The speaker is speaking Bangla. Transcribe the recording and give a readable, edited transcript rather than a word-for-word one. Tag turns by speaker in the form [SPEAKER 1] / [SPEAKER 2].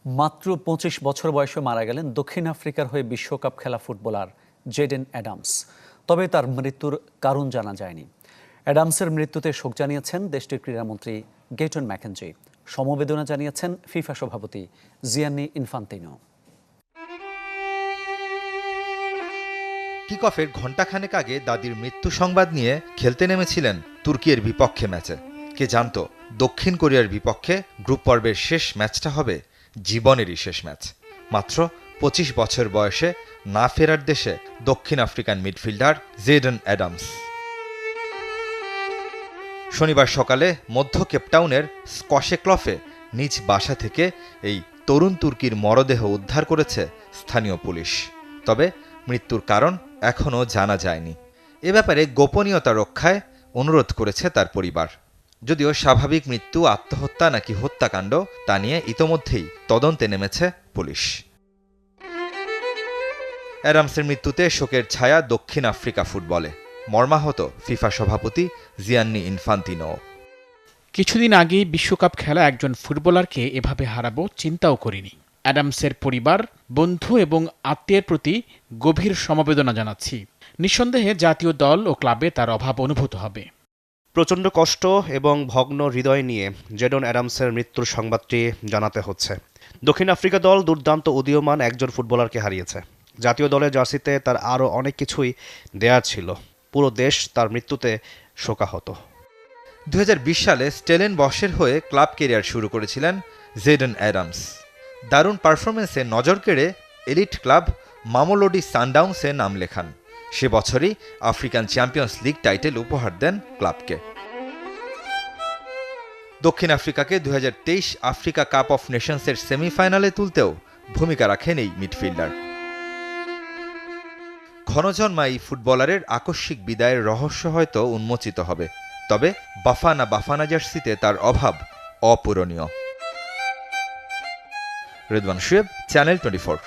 [SPEAKER 1] মাত্র ২৫ বছর বয়সে মারা গেলেন দক্ষিণ আফ্রিকার হয়ে বিশ্বকাপ খেলা ফুটবলার জেডেন অ্যাডামস। তবে তার মৃত্যুর কারণ জানা যায়নি। অ্যাডামসের মৃত্যুতে শোক জানিয়েছেন দেশটির ক্রীড়ামন্ত্রী গেটন ম্যাকেঞ্জি। সমবেদনা জানিয়েছেন ফিফা সভাপতি জিয়ান্নি ইনফান্তিনো।
[SPEAKER 2] কিক অফের ঘণ্টাখানেক আগে দাদির মৃত্যু সংবাদ নিয়ে খেলতে নেমেছিলেন তুর্কির বিপক্ষে ম্যাচে। কে জানত দক্ষিণ কোরিয়ার বিপক্ষে গ্রুপ পর্বের শেষ ম্যাচটা হবে জীবনেরই শেষ ম্যাচ। মাত্র ২৫ বছর বয়সে না ফেরার দেশে দক্ষিণ আফ্রিকান মিডফিল্ডার জেডেন অ্যাডামস। শনিবার সকালে মধ্য কেপটাউনের স্কশে ক্লফে নিজ বাসা থেকে এই তরুণ তুর্কির মরদেহ উদ্ধার করেছে স্থানীয় পুলিশ। তবে মৃত্যুর কারণ এখনও জানা যায়নি। এ ব্যাপারে গোপনীয়তা রক্ষায় অনুরোধ করেছে তার পরিবার। যদিও স্বাভাবিক মৃত্যু, আত্মহত্যা নাকি হত্যাকাণ্ড তা নিয়ে ইতোমধ্যেই তদন্তে নেমেছে পুলিশ। অ্যাডামসের মৃত্যুতে শোকের ছায়া দক্ষিণ আফ্রিকা ফুটবলে। মর্মাহত ফিফা সভাপতি জিয়ান্নি ইনফান্তিনো।
[SPEAKER 3] কিছুদিন আগেই বিশ্বকাপ খেলা একজন ফুটবলারকে এভাবে হারাবো চিন্তাও করিনি। অ্যাডামসের পরিবার, বন্ধু এবং আত্মীয়ের প্রতি গভীর সমবেদনা জানাচ্ছি। নিঃসন্দেহে জাতীয় দল ও ক্লাবে তার অভাব অনুভূত হবে।
[SPEAKER 4] প্রচণ্ড কষ্ট এবং ভগ্ন হৃদয় নিয়ে জেডন অ্যাডামসের মৃত্যুর সংবাদটি জানাতে হচ্ছে। দক্ষিণ আফ্রিকা দল দুর্দান্ত উদীয়মান একজন ফুটবলারকে হারিয়েছে। জাতীয় দলের জার্সিতে তার আরও অনেক কিছুই দেয়ার ছিল। পুরো দেশ তার মৃত্যুতে শোকাহত।
[SPEAKER 2] ২০২০ সালে স্টেলেনবশের হয়ে ক্লাব কেরিয়ার শুরু করেছিলেন জেডেন অ্যাডামস। দারুণ পারফরমেন্সে নজর কেড়ে এলিট ক্লাব মামেলোডি সানডাউন্সে নাম লেখান। সে বছরই আফ্রিকান চ্যাম্পিয়ন্স লিগ টাইটেল উপহার দেন ক্লাবকে। দক্ষিণ আফ্রিকাকে ২০২৩ আফ্রিকা কাপ অফ নেশনসের সেমিফাইনালে তুলতেও ভূমিকা রাখেন এই মিডফিল্ডার। ঘনজন্মা এই ফুটবলারের আকস্মিক বিদায়ের রহস্য হয়তো উন্মোচিত হবে। তবে বাফানা জার্সিতে তার অভাব অপূরণীয়। রেদওয়ান শুয়েব, চ্যানেল 24।